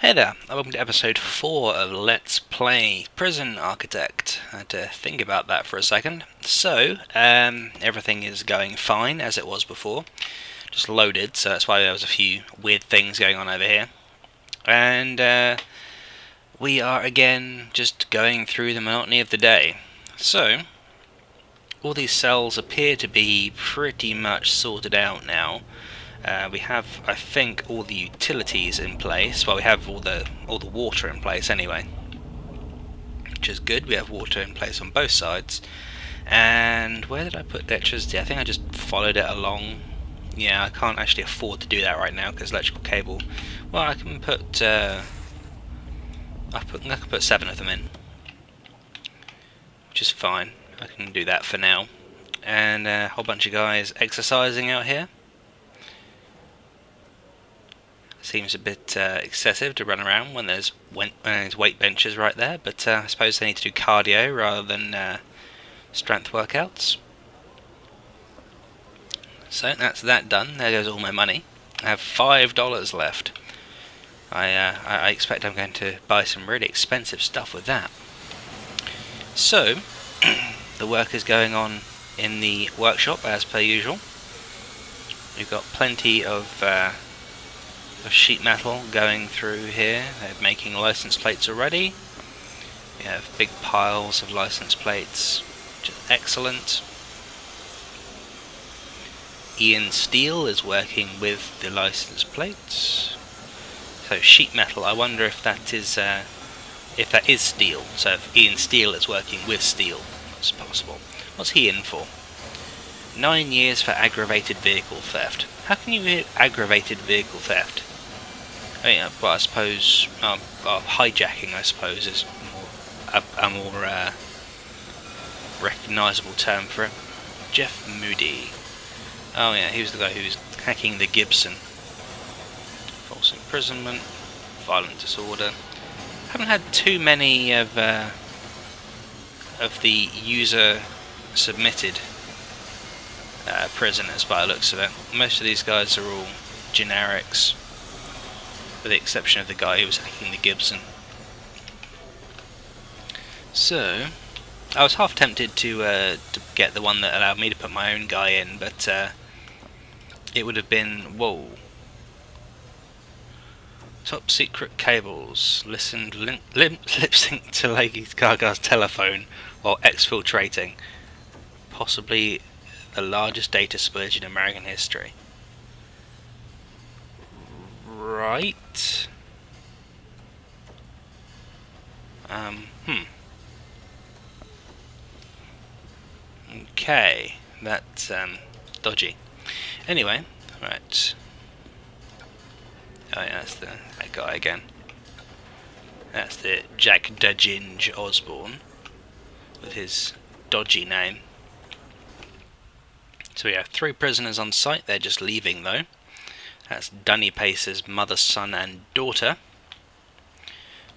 Hey there, and welcome to episode 4 of Let's Play Prison Architect. I had to think about that for a second. So, everything is going fine as it was before. Just loaded, so that's why there was a few weird things going on over here. And we are again just going through the monotony of the day. So, all these cells appear to be pretty much sorted out now. We have, I think, all the utilities in place. Well, we have all the water in place anyway, which is good. We have water in place on both sides. And where did I put the electricity? I think I just followed it along. Yeah, I can't actually afford to do that right now because electrical cable. Well, I can put. I can put 7 of them in, which is fine. I can do that for now. And a whole bunch of guys exercising out here. Seems a bit excessive to run around when there's weight benches right there, but I suppose they need to do cardio rather than strength workouts. So that's that done. There goes all my money. I have $5 left. I expect I'm going to buy some really expensive stuff with that. So the work is going on in the workshop as per usual. We've got plenty of sheet metal going through here. They're making license plates already. We have big piles of license plates, which is excellent. Ian Steele is working with the license plates. So sheet metal, I wonder if that is steel. So if Ian Steele is working with steel, it's possible. What's he in for? 9 years for aggravated vehicle theft. How can you get aggravated vehicle theft? Well, I suppose hijacking, I suppose, is a more recognisable term for it. Jeff Moody. Oh yeah, he was the guy who was hacking the Gibson. False imprisonment, violent disorder. Haven't had too many of the user submitted prisoners by the looks of it. Most of these guys are all generics, with the exception of the guy who was hacking the Gibson. So, I was half tempted to get the one that allowed me to put my own guy in, but it would have been, whoa. Top secret cables, lip sync to Lady Gaga's telephone while exfiltrating. Possibly the largest data splurge in American history. Right. Okay, that's dodgy. Anyway, right. Oh yeah, that's that guy again. That's the Jack Dudginge Osborne with his dodgy name. So we have 3 prisoners on site. They're just leaving though. That's Dunny Pace's mother, son and daughter.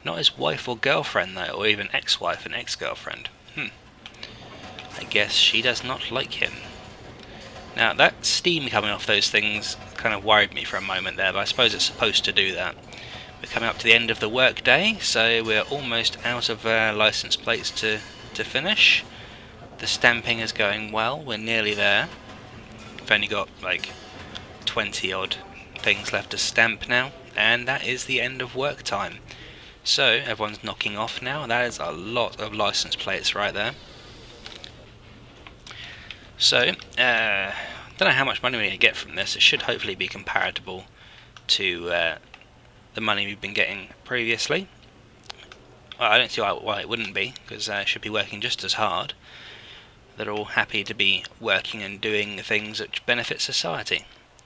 Not his wife or girlfriend though, or even ex-wife and ex-girlfriend. I guess she does not like him. Now that steam coming off those things kind of worried me for a moment there, but I suppose it's supposed to do that. We're coming up to the end of the work day, so we're almost out of license plates to finish. The stamping is going well, we're nearly there. We've only got like 20 odd things left to stamp now, and that is the end of work time. So everyone's knocking off now. That is a lot of license plates right there. So don't know how much money we're going to get from this. It should hopefully be comparable to the money we've been getting previously. Well, I don't see why it wouldn't be, because I should be working just as hard. They're all happy to be working and doing things which benefit society.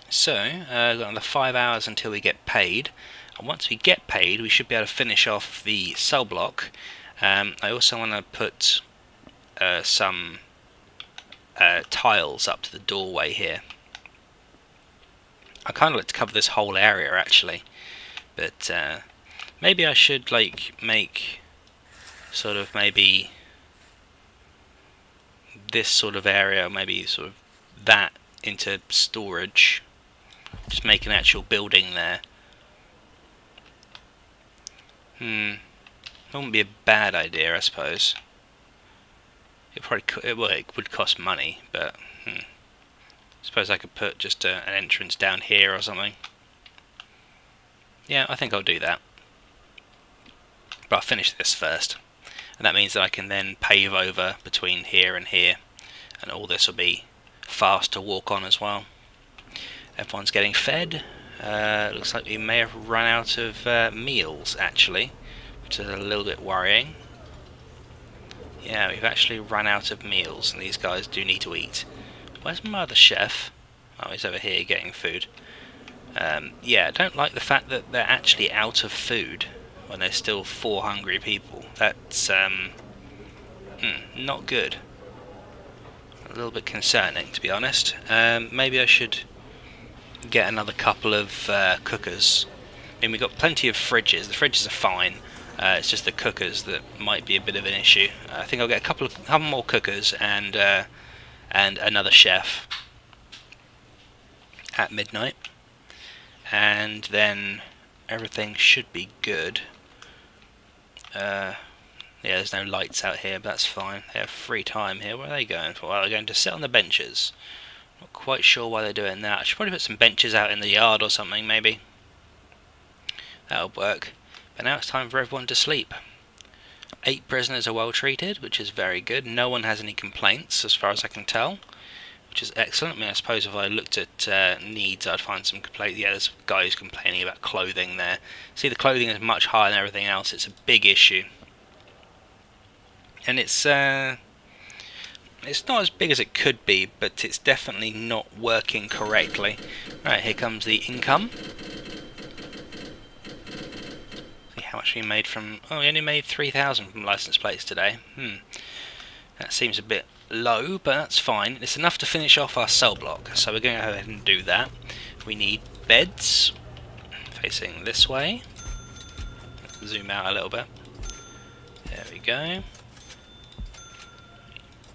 So, we've got another 5 hours until we get paid, and once we get paid we should be able to finish off the cell block. I also want to put some tiles up to the doorway here. I kind of like to cover this whole area actually, but maybe I should like make sort of maybe this sort of area, maybe sort of that into storage. Just make an actual building there. Wouldn't be a bad idea, I suppose. It probably it would cost money, but I suppose I could put just an entrance down here or something. Yeah, I think I'll do that. But I'll finish this first, and that means that I can then pave over between here and here, and all this will be fast to walk on as well. Everyone's getting fed. Looks like we may have run out of meals, actually, which is a little bit worrying. Yeah, we've actually run out of meals, and these guys do need to eat. Where's my other chef? Oh, he's over here getting food. Yeah, I don't like the fact that they're actually out of food when there's still 4 hungry people. That's not good. A little bit concerning, to be honest. Maybe I should get another couple of cookers. I mean, we've got plenty of fridges. The fridges are fine. It's just the cookers that might be a bit of an issue. I think I'll get a couple more cookers and another chef at midnight, and then everything should be good. Yeah, there's no lights out here, but that's fine. They have free time here. Where are they going for? Well, they're going to sit on the benches. Not quite sure why they're doing that. I should probably put some benches out in the yard or something, maybe. That'll work. But now it's time for everyone to sleep. 8 prisoners are well treated, which is very good. No one has any complaints, as far as I can tell, which is excellent. I mean, I suppose if I looked at needs, I'd find some complaints. Yeah, there's a guy who's complaining about clothing there. See, the clothing is much higher than everything else. It's a big issue. And it's not as big as it could be, but it's definitely not working correctly. Right, here comes the income. How much we made from... Oh, we only made 3,000 from license plates today. That seems a bit low, but that's fine. It's enough to finish off our cell block, so we're going to go ahead and do that. We need beds facing this way. Zoom out a little bit. There we go.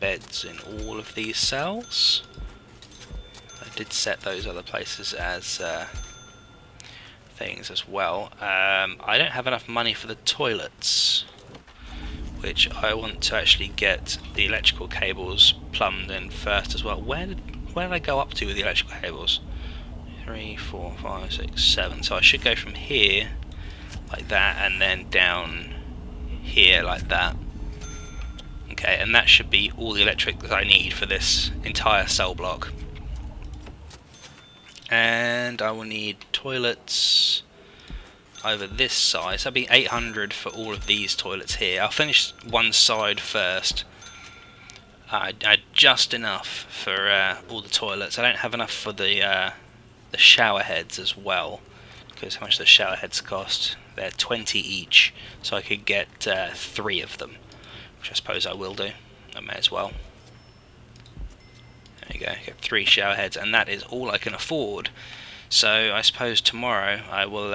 Beds in all of these cells. I did set those other places as... things as well. I don't have enough money for the toilets, which I want to actually get the electrical cables plumbed in first as well. Where did I go up to with the electrical cables? 3, 4, 5, 6, 7. So I should go from here like that, and then down here like that. Okay, and that should be all the electric that I need for this entire cell block. And I will need toilets over this side, so that'll be 800 for all of these toilets here. I'll finish one side first. I had just enough for all the toilets. I don't have enough for the shower heads as well, because how much do the shower heads cost? They're 20 each, so I could get 3 of them, which I suppose I will do. I may as well. There you go, get 3 shower heads, and that is all I can afford. So I suppose tomorrow I will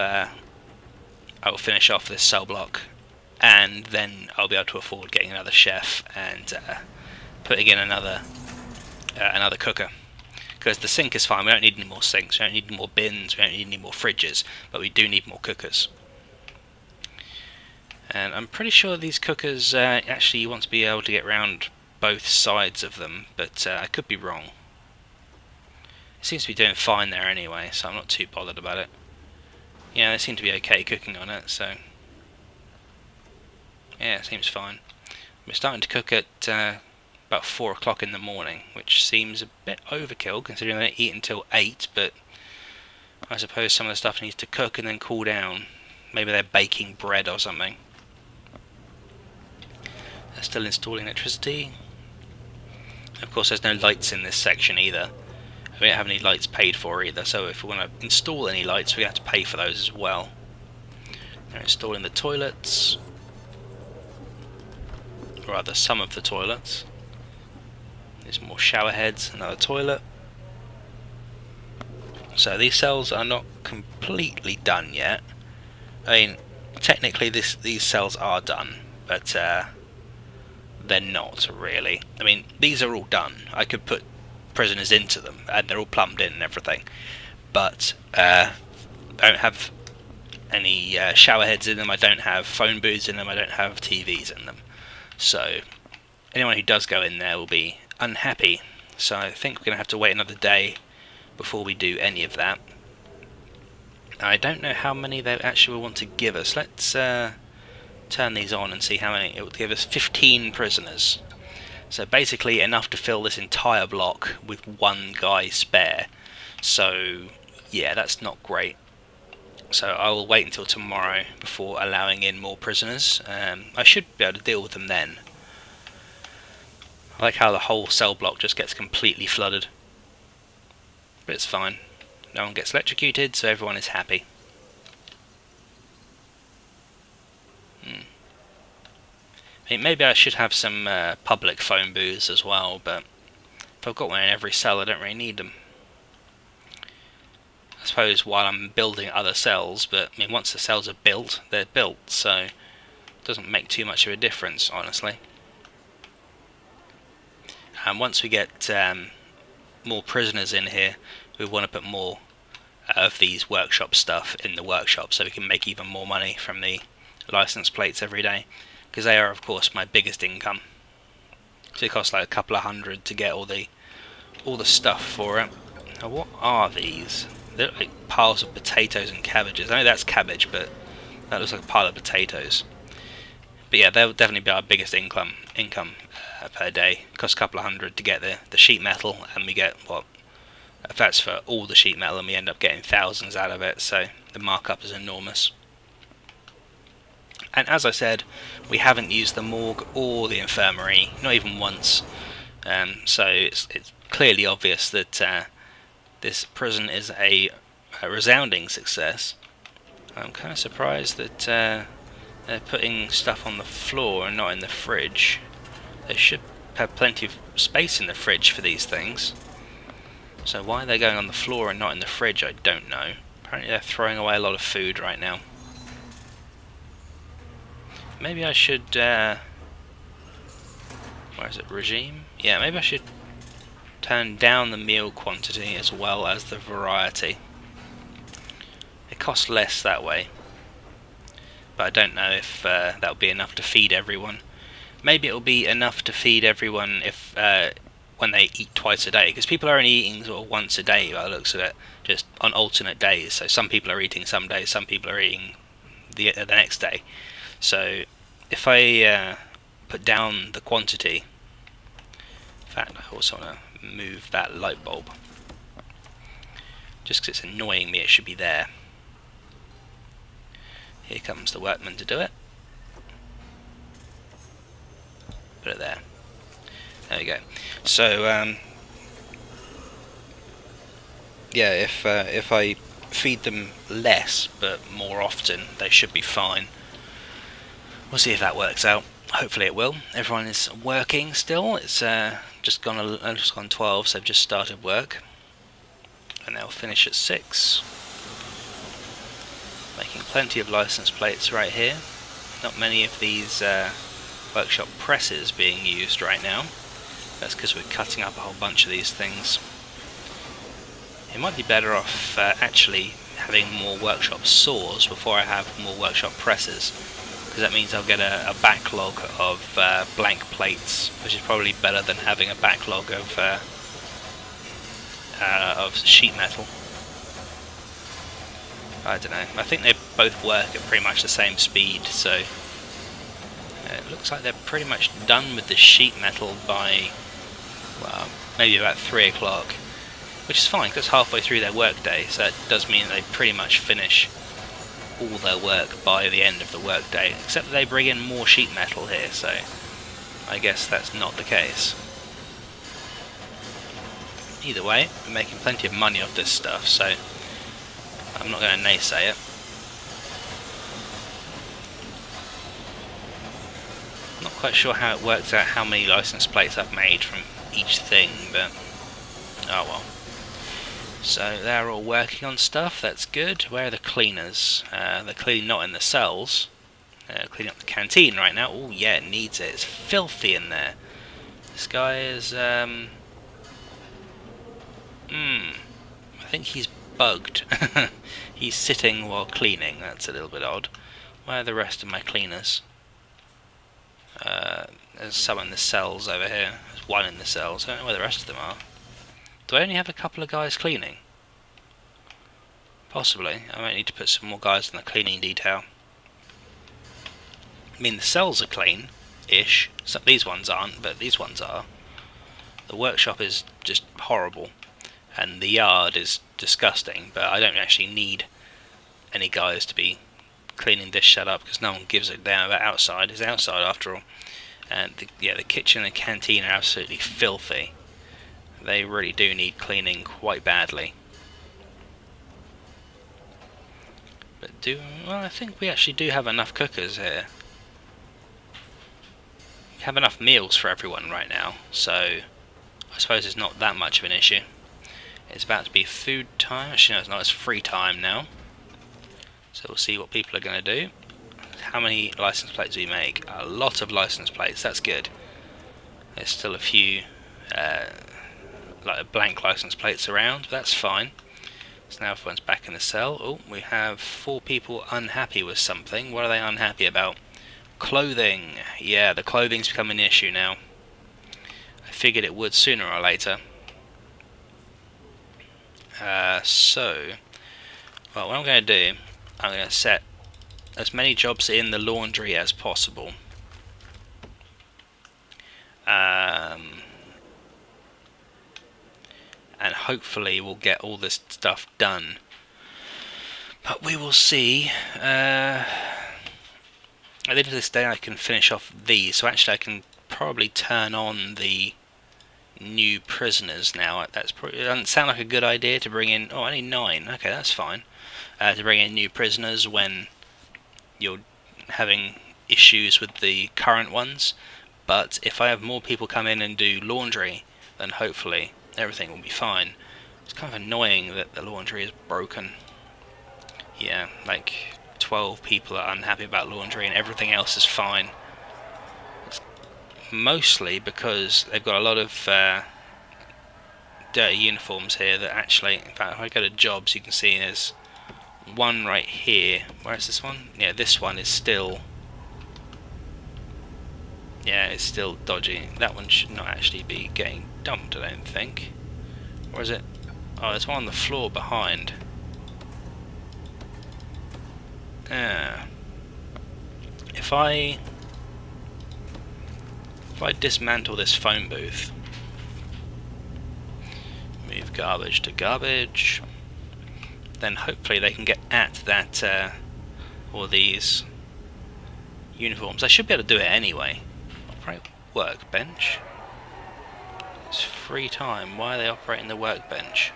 finish off this cell block, and then I'll be able to afford getting another chef and putting in another cooker. Because the sink is fine, we don't need any more sinks, we don't need any more bins, we don't need any more fridges, but we do need more cookers. And I'm pretty sure these cookers actually you want to be able to get around both sides of them, but I could be wrong. It seems to be doing fine there anyway, so I'm not too bothered about it. Yeah, they seem to be okay cooking on it, so yeah, it seems fine. We're starting to cook at about 4 o'clock in the morning, which seems a bit overkill considering they don't eat until 8, but I suppose some of the stuff needs to cook and then cool down. Maybe they're baking bread or something. They're still installing electricity. Of course, there's no lights in this section either. We don't have any lights paid for either, so if we want to install any lights, we have to pay for those as well. They're installing the toilets, or rather some of the toilets. There's more shower heads, another toilet. So these cells are not completely done yet. I mean, technically these cells are done, but they're not really. I mean, these are all done. I could put prisoners into them, and they're all plumbed in and everything. But I don't have any shower heads in them, I don't have phone booths in them, I don't have TVs in them. So anyone who does go in there will be unhappy. So I think we're going to have to wait another day before we do any of that. I don't know how many they actually want to give us. Let's turn these on and see how many. It would give us 15 prisoners. So basically enough to fill this entire block with one guy spare. So yeah, that's not great. So I will wait until tomorrow before allowing in more prisoners. I should be able to deal with them then. I like how the whole cell block just gets completely flooded. But it's fine. No one gets electrocuted, so everyone is happy. I mean, maybe I should have some public phone booths as well, but if I've got one in every cell, I don't really need them. I suppose while I'm building other cells, but I mean, once the cells are built, they're built, so it doesn't make too much of a difference, honestly. And once we get more prisoners in here, we want to put more of these workshop stuff in the workshop so we can make even more money from the license plates every day, because they are of course my biggest income. So it costs like a couple of hundred to get all the stuff for it. Now what are these? They're like piles of potatoes and cabbages. I know that's cabbage, but that looks like a pile of potatoes. But yeah, they'll definitely be our biggest income per day. It costs a couple of hundred to get the sheet metal, and we get what? If that's for all the sheet metal, and we end up getting thousands out of it, so the markup is enormous. And as I said, we haven't used the morgue or the infirmary, not even once. So it's clearly obvious that this prison is a resounding success. I'm kind of surprised that they're putting stuff on the floor and not in the fridge. They should have plenty of space in the fridge for these things. So why they're going on the floor and not in the fridge, I don't know. Apparently they're throwing away a lot of food right now. Maybe I should... where is it? Regime? Yeah, maybe I should turn down the meal quantity as well as the variety. It costs less that way. But I don't know if that'll be enough to feed everyone. Maybe it'll be enough to feed everyone if when they eat twice a day, because people are only eating sort of once a day by the looks of it, just on alternate days. So some people are eating some days, some people are eating the next day. So if I put down the quantity, in fact I also want to move that light bulb, just because it's annoying me, it should be there. Here comes the workman to do it. Put it there. There we go. So yeah, if I feed them less but more often, they should be fine. We'll see if that works out. Hopefully it will. Everyone is working still. It's just gone 12, so they've just started work, and they'll finish at 6. Making plenty of license plates right here. Not many of these workshop presses being used right now. That's because we're cutting up a whole bunch of these things. It might be better off actually having more workshop saws before I have more workshop presses, because that means I'll get a backlog of blank plates, which is probably better than having a backlog of sheet metal. I don't know. I think they both work at pretty much the same speed, so it looks like they're pretty much done with the sheet metal by, well, maybe about 3 o'clock, which is fine because it's halfway through their workday, so it does mean they pretty much finish all their work by the end of the workday, except that they bring in more sheet metal here, so I guess that's not the case. Either way, we're making plenty of money off this stuff, so I'm not going to naysay it. I'm not quite sure how it works out how many license plates I've made from each thing, but oh well. So they're all working on stuff, that's good. Where are the cleaners? They're clearly not in the cells. Cleaning up the canteen right now. Oh yeah, it needs it. It's filthy in there. This guy is I think he's bugged. He's sitting while cleaning. That's a little bit odd. Where are the rest of my cleaners? There's some in the cells over here. There's one in the cells. I don't know where the rest of them are. Do I only have a couple of guys cleaning? Possibly. I might need to put some more guys in the cleaning detail. I mean, the cells are clean-ish. These ones aren't, but these ones are. The workshop is just horrible. And the yard is disgusting, but I don't actually need any guys to be cleaning this shut up because no one gives a damn about outside. It's outside after all. And the kitchen and canteen are absolutely filthy. They really do need cleaning quite badly. But I think we actually do have enough cookers here. We have enough meals for everyone right now, so I suppose it's not that much of an issue. It's about to be food time. Actually, no, it's not. It's free time now. So we'll see what people are going to do. How many license plates do we make? A lot of license plates. That's good. There's still a few like blank license plates around, but that's fine. So now everyone's back in the cell. Oh, we have 4 people unhappy with something. What are they unhappy about? Clothing. Yeah, the clothing's becoming an issue now. I figured it would sooner or later. Well, what I'm going to do, I'm going to set as many jobs in the laundry as possible. And hopefully we'll get all this stuff done. But we will see. At the end of this day I can finish off these, so actually I can probably turn on the new prisoners now. It doesn't sound like a good idea to bring in... Oh, I need 9. Okay, that's fine. To bring in new prisoners when you're having issues with the current ones. But if I have more people come in and do laundry, then hopefully everything will be fine. It's kind of annoying that the laundry is broken. Yeah, like 12 people are unhappy about laundry and everything else is fine. It's mostly because they've got a lot of dirty uniforms here that actually, in fact, if I go to jobs, you can see there's one right here. Where is this one? Yeah, this one is still... Yeah, it's still dodgy. That one should not actually be getting dumped, I don't think. Or is it? Oh, there's one on the floor behind. If I dismantle this phone booth, move garbage to garbage, then hopefully they can get at that, all these uniforms. I should be able to do it anyway. Operate workbench. It's free time. Why are they operating the workbench?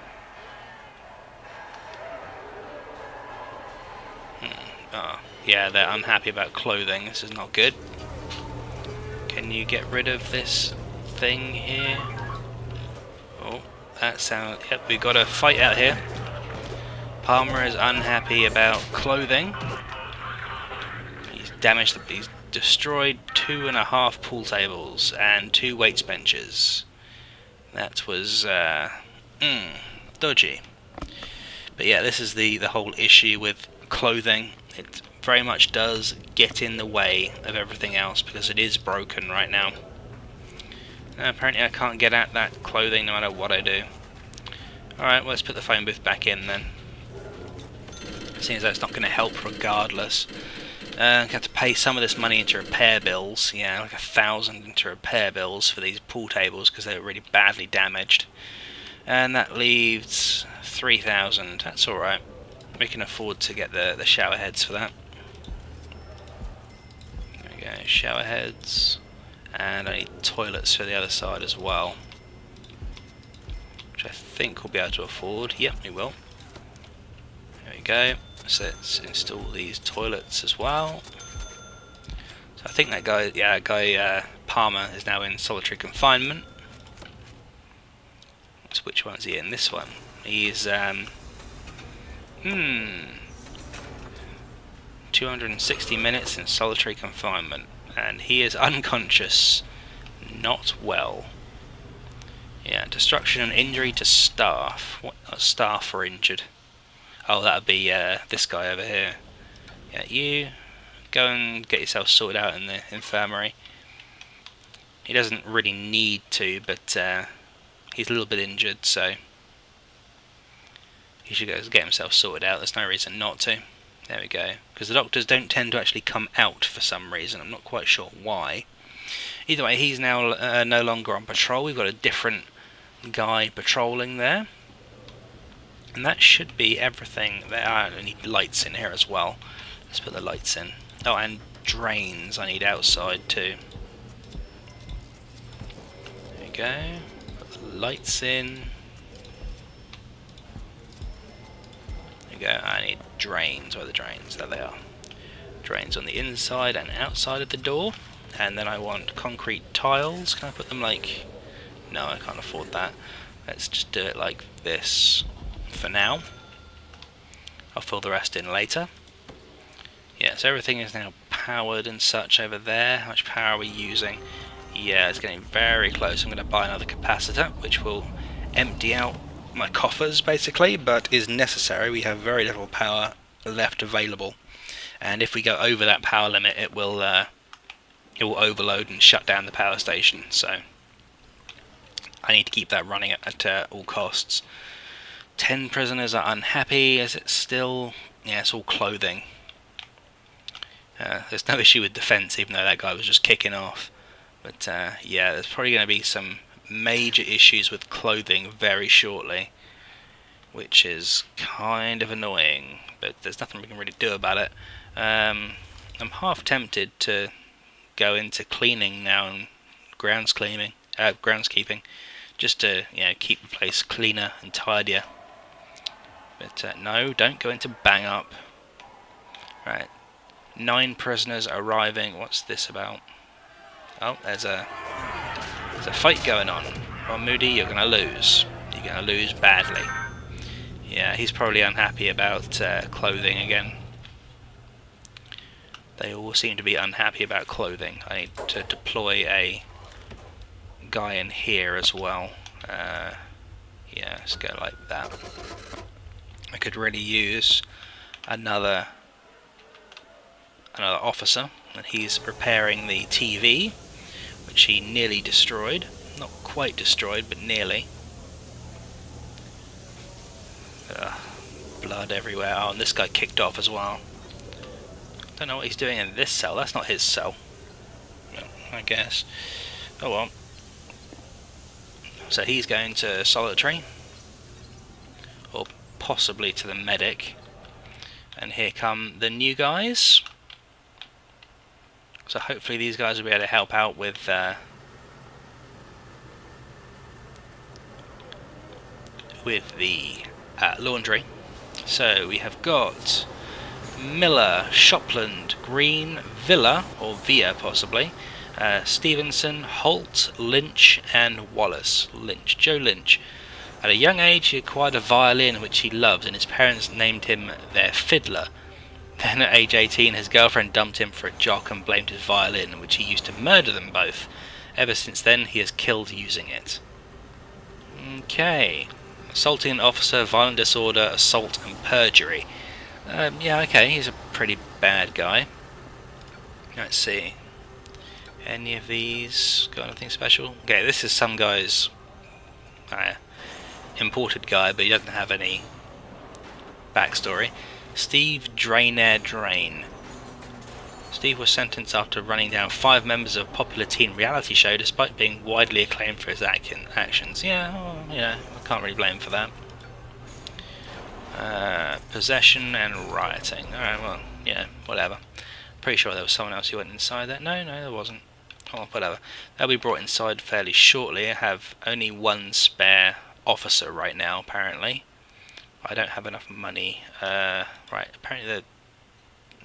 Oh, yeah, they're unhappy about clothing. This is not good. Can you get rid of this thing here? Oh, that sounds... Yep, we've got a fight out here. Palmer is unhappy about clothing. He's damaged... He's destroyed 2.5 pool tables and 2 weights benches. That was dodgy. But yeah, this is the whole issue with clothing. It very much does get in the way of everything else because it is broken right now. Apparently I can't get at that clothing no matter what I do. Alright, well, let's put the phone booth back in then. Seems like it's not going to help regardless. I have to pay some of this money into repair bills. Yeah, like 1,000 into repair bills for these pool tables because they were really badly damaged. And that leaves 3,000. That's alright. We can afford to get the shower heads for that. There we go, shower heads. And I need toilets for the other side as well. Which I think we'll be able to afford. Yep, we will. There we go. So let's install these toilets as well. So I think that guy, Palmer is now in solitary confinement. So which one is he in? This one. He's 260 minutes in solitary confinement, and he is unconscious, not well. Yeah, destruction and injury to staff. What staff are injured? Oh, that would be this guy over here. Yeah, you go and get yourself sorted out in the infirmary. He doesn't really need to, but he's a little bit injured, so he should go get himself sorted out. There's no reason not to. There we go. Because the doctors don't tend to actually come out for some reason. I'm not quite sure why. Either way, he's now no longer on patrol. We've got a different guy patrolling there. And that should be everything there. I need lights in here as well. Let's put the lights in. Oh, and drains I need outside too. There we go. Put the lights in. There we go. I need drains. Where are the drains? There they are. Drains on the inside and outside of the door. And then I want concrete tiles. Can I put them like... No, I can't afford that. Let's just do it like this for now. I'll fill the rest in later. Yeah, so everything is now powered and such over there. How much power are we using? Yeah, it's getting very close. I'm going to buy another capacitor, which will empty out my coffers basically, but is necessary. We have very little power left available, and if we go over that power limit, it will overload and shut down the power station. So I need to keep that running at all costs. 10 prisoners are unhappy. Is it still... Yeah, it's all clothing. There's no issue with defence, even though that guy was just kicking off. But yeah, there's probably going to be some major issues with clothing very shortly, which is kind of annoying, but there's nothing we can really do about it. I'm half tempted to go into cleaning now and groundskeeping, just to keep the place cleaner and tidier. But no, don't go into bang up. Right, 9 prisoners arriving. What's this about? Oh, there's a fight going on. Well, Moody, you're going to lose. You're going to lose badly. Yeah, he's probably unhappy about clothing again. They all seem to be unhappy about clothing. I need to deploy a guy in here as well. Yeah, let's go like that. I could really use another officer, and he's repairing the TV, which he nearly destroyed. Not quite destroyed, but nearly. Blood everywhere. Oh, and this guy kicked off as well. Don't know what he's doing in this cell. That's not his cell, I guess. Oh well. So he's going to solitary, or possibly to the medic. And here come the new guys. So hopefully these guys will be able to help out with the laundry. So we have got Miller, Shopland, Green, Villa, or Via possibly, Stevenson, Holt, Lynch, and Wallace. Lynch, Joe Lynch. At a young age he acquired a violin which he loved, and his parents named him their fiddler. Then at age 18 his girlfriend dumped him for a jock and blamed his violin, which he used to murder them both. Ever since then he has killed using it. Okay. Assaulting an officer, violent disorder, assault and perjury. Yeah, okay, he's a pretty bad guy. Let's see. Any of these got anything special? Okay, this is some guy's imported guy, but he doesn't have any backstory. Steve Drainair Drain. Steve was sentenced after running down 5 members of a popular teen reality show despite being widely acclaimed for his actions. Yeah, well, I can't really blame him for that. Possession and rioting. Alright, well, yeah, whatever. Pretty sure there was someone else who went inside that. No, there wasn't. Oh, whatever. They'll be brought inside fairly shortly. I have only 1 spare officer right now, apparently. I don't have enough money. Right, apparently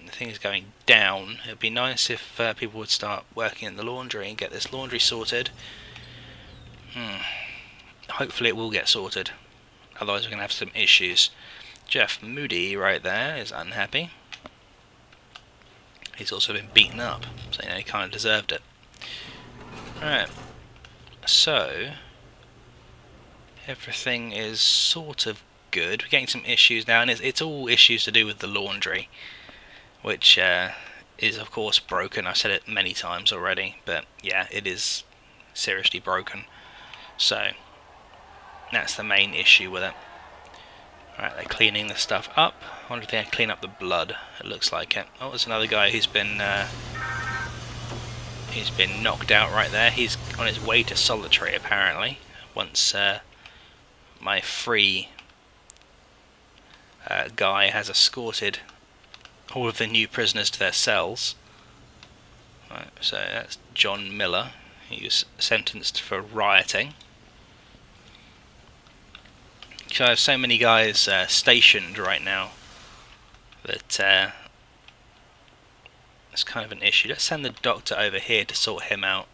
the thing is going down. It would be nice if people would start working in the laundry and get this laundry sorted. Hopefully it will get sorted. Otherwise we're going to have some issues. Jeff Moody right there is unhappy. He's also been beaten up, so he kind of deserved it. Alright, so everything is sort of good. We're getting some issues now, and it's all issues to do with the laundry, which is of course broken. I've said it many times already, but yeah, it is seriously broken. So that's the main issue with it. Alright, they're cleaning the stuff up. I wonder if they clean up the blood. It looks like it. Oh, there's another guy who's been knocked out right there. He's on his way to solitary, apparently. Once my free guy has escorted all of the new prisoners to their cells. Right, so that's John Miller. He was sentenced for rioting. So I have so many guys stationed right now that it's kind of an issue. Let's send the doctor over here to sort him out,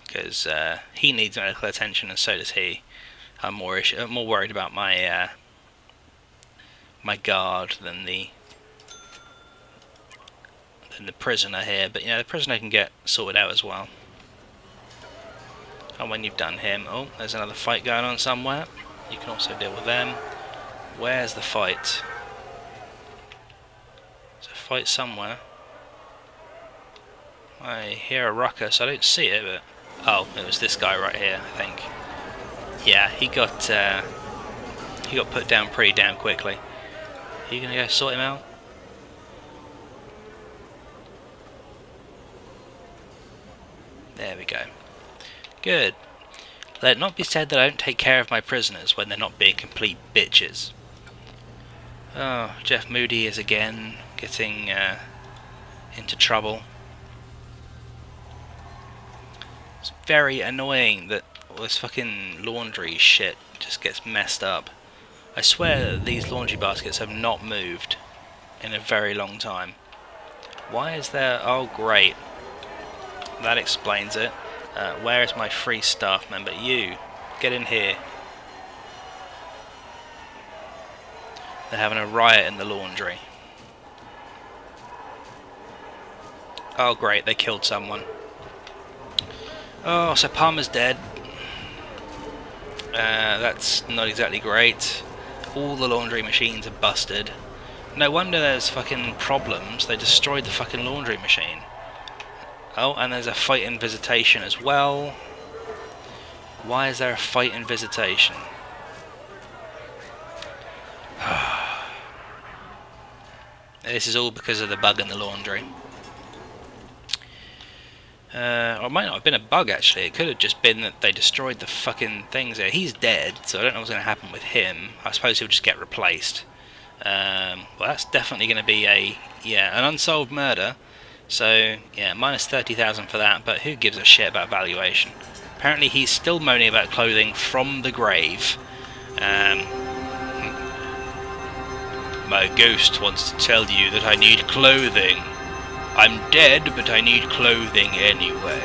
because he needs medical attention, and so does he. I'm more worried about my my guard than the prisoner here. But yeah, the prisoner can get sorted out as well. And when you've done him, oh, there's another fight going on somewhere. You can also deal with them. Where's the fight? There's a fight somewhere. I hear a ruckus. I don't see it, but oh, it was this guy right here, I think. Yeah, he got put down pretty damn quickly. Are you gonna go sort him out? There we go. Good. Let it not be said that I don't take care of my prisoners when they're not being complete bitches. Oh, Jeff Moody is again getting into trouble. It's very annoying that all this fucking laundry shit just gets messed up. I swear these laundry baskets have not moved in a very long time. Why is there... Oh, great. That explains it. Where is my free staff member? You, get in here. They're having a riot in the laundry. Oh great, they killed someone. Oh, so Palmer's dead. That's not exactly great. All the laundry machines are busted. No wonder there's fucking problems. They destroyed the fucking laundry machine. Oh, and there's a fight in visitation as well. Why is there a fight in visitation? This is all because of the bug in the laundry. Or it might not have been a bug, actually. It could have just been that they destroyed the fucking things there. He's dead, so I don't know what's going to happen with him. I suppose he'll just get replaced. Well, that's definitely going to be an unsolved murder. So, yeah, minus 30,000 for that, but who gives a shit about valuation? Apparently he's still moaning about clothing from the grave. My ghost wants to tell you that I need clothing. I'm dead, but I need clothing anyway.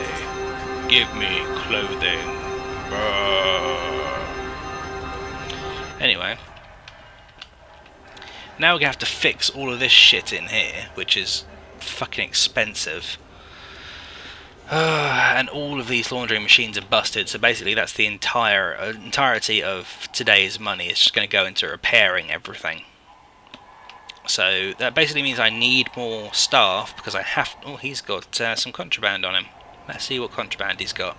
Give me clothing. Anyway. Now we're going to have to fix all of this shit in here, which is fucking expensive. And all of these laundry machines are busted, so basically that's the entirety of today's money. It's just going to go into repairing everything. So that basically means I need more staff, because I have... Oh, he's got some contraband on him. Let's see what contraband he's got.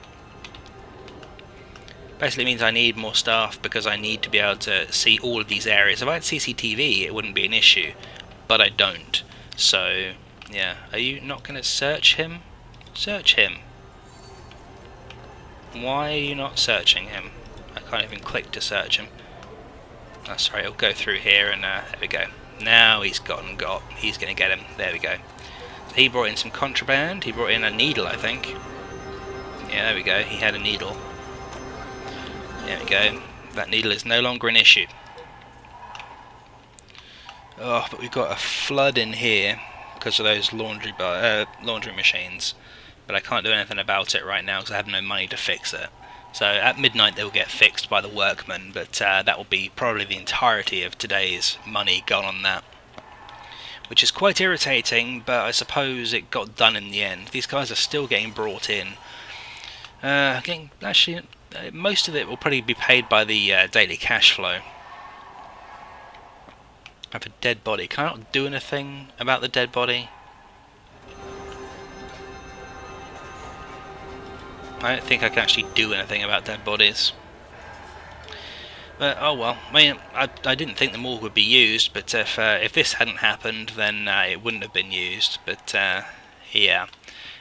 Basically means I need more staff because I need to be able to see all of these areas. If I had CCTV, it wouldn't be an issue, but I don't. So, yeah. Are you not going to search him? Search him. Why are you not searching him? I can't even click to search him. That's right, I'll go through here and there we go. Now he's got. He's going to get him. There we go. So he brought in some contraband. He brought in a needle, I think. Yeah, there we go. He had a needle. There we go. That needle is no longer an issue. Oh, but we've got a flood in here because of those laundry machines. But I can't do anything about it right now because I have no money to fix it. So at midnight they will get fixed by the workmen, but that will be probably the entirety of today's money gone on that. Which is quite irritating, but I suppose it got done in the end. These guys are still getting brought in. Actually, most of it will probably be paid by the daily cash flow. I have a dead body. Can I not do anything about the dead body? I don't think I can actually do anything about dead bodies. But oh well. I mean, I didn't think the morgue would be used, but if this hadn't happened, then it wouldn't have been used. But yeah,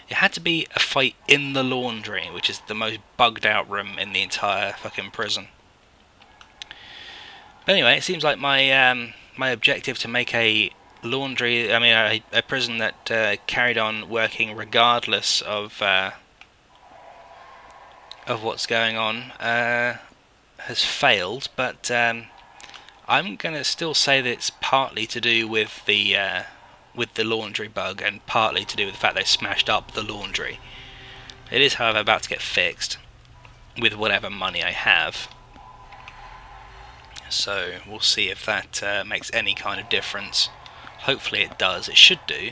it had to be a fight in the laundry, which is the most bugged out room in the entire fucking prison. But anyway, it seems like my my objective to make a laundry, I mean a prison that carried on working regardless of what's going on has failed, but I'm going to still say that it's partly to do with the laundry bug and partly to do with the fact they smashed up the laundry. It is, however, about to get fixed with whatever money I have, so we'll see if that makes any kind of difference. Hopefully it does. It should do.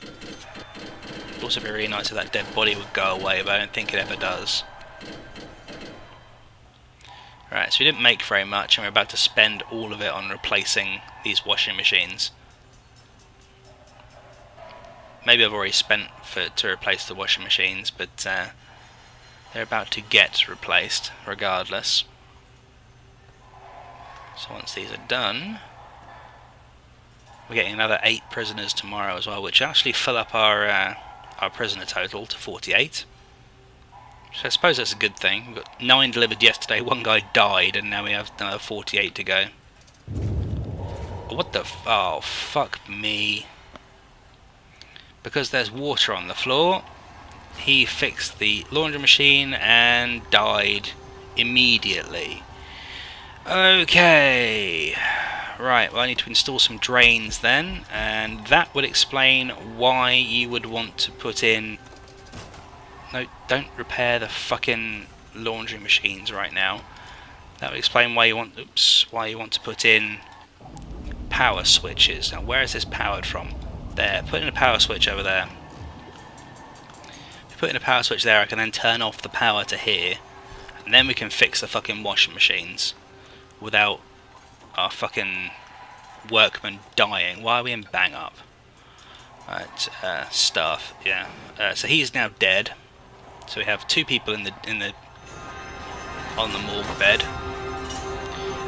It'd also be really nice if that dead body would go away, but I don't think it ever does. Right, so we didn't make very much, and we're about to spend all of it on replacing these washing machines. Maybe I've already spent to replace the washing machines, but they're about to get replaced regardless. So once these are done, we're getting another 8 prisoners tomorrow as well, which actually fill up our prisoner total to 48. So I suppose that's a good thing. We've got 9 delivered yesterday, 1 guy died, and now we have another 48 to go. What the oh, fuck me. Because there's water on the floor, he fixed the laundry machine and died immediately. Okay. Right, well I need to install some drains then, and that would explain why you would want to put in... No, don't repair the fucking laundry machines right now. That would explain why you want to put in power switches. Now, where is this powered from? There. Put in a power switch over there. If you put in a power switch there, I can then turn off the power to here, and then we can fix the fucking washing machines without our fucking workmen dying. Why are we in bang up? Right, staff. Yeah. So he's now dead. So we have 2 people on the morgue bed,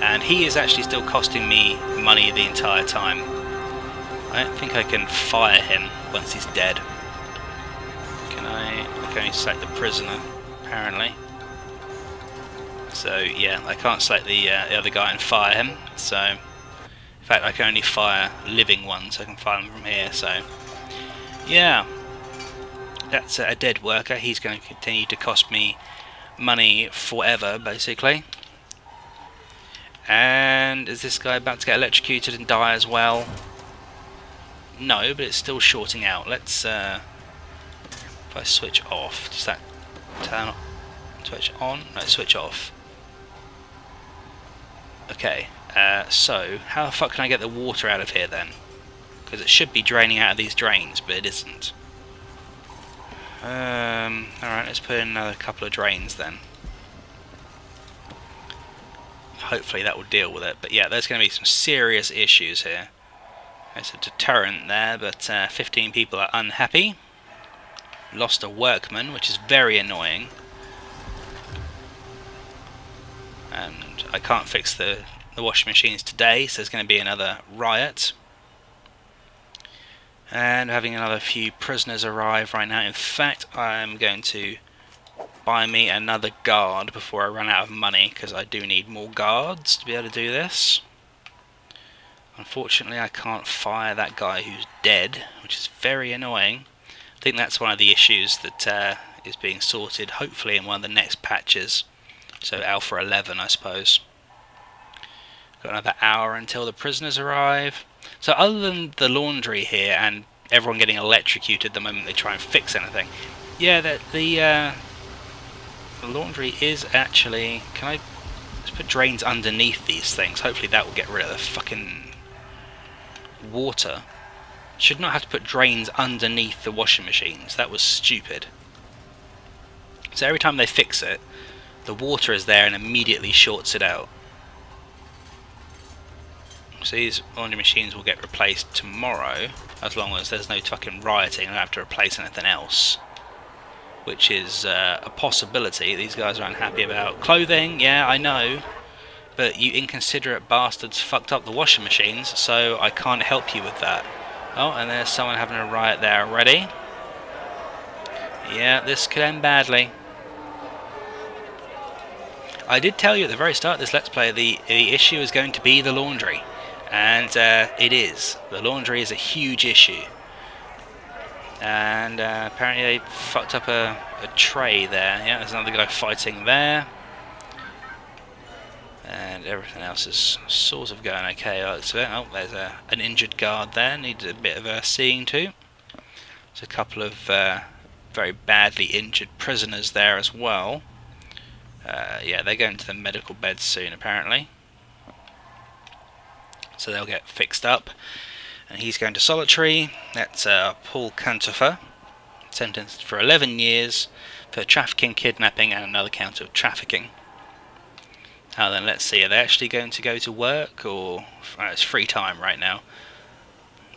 and he is actually still costing me money the entire time. I don't think I can fire him once he's dead. Can I? I can only select the prisoner, apparently. So yeah, I can't select the other guy and fire him. So in fact, I can only fire living ones. I can fire them from here. So yeah. That's a dead worker. He's going to continue to cost me money forever, basically. And is this guy about to get electrocuted and die as well? No, but it's still shorting out. Let's, if I switch off, does that turn on? Switch on? No, switch off. Okay, so how the fuck can I get the water out of here then? Because it should be draining out of these drains, but it isn't. Alright, let's put in another couple of drains then. Hopefully that will deal with it. But yeah, there's going to be some serious issues here. There's a deterrent there, but 15 people are unhappy. Lost a workman, which is very annoying. And I can't fix the washing machines today, so there's going to be another riot. And having another few prisoners arrive right now. In fact, I'm going to buy me another guard before I run out of money, because I do need more guards to be able to do this. Unfortunately, I can't fire that guy who's dead, which is very annoying. I think that's one of the issues that is being sorted, hopefully in one of the next patches. So Alpha 11, I suppose. Got another hour until the prisoners arrive. So other than the laundry here and everyone getting electrocuted the moment they try and fix anything, yeah, the laundry is actually... Can I just put drains underneath these things? Hopefully that will get rid of the fucking water. Should not have to put drains underneath the washing machines. That was stupid. So every time they fix it, the water is there and immediately shorts it out. So these laundry machines will get replaced tomorrow, as long as there's no fucking rioting and I have to replace anything else, which is a possibility. These guys are unhappy about clothing, yeah, I know, but you inconsiderate bastards fucked up the washing machines, so I can't help you with that. Oh, and there's someone having a riot there already. Yeah, this could end badly. I did tell you at the very start of this Let's Play the issue is going to be the laundry. And it is. The laundry is a huge issue. And apparently they fucked up a tray there. Yeah, there's another guy fighting there. And everything else is sort of going okay. Oh, there's an injured guard there. Needs a bit of seeing to. There's a couple of very badly injured prisoners there as well. Yeah, they're going to the medical beds soon apparently. So they'll get fixed up. And he's going to solitary. That's Paul Cantofer, sentenced for 11 years for trafficking, kidnapping and another count of trafficking. Now then, let's see, are they actually going to go to work, or it's free time right now?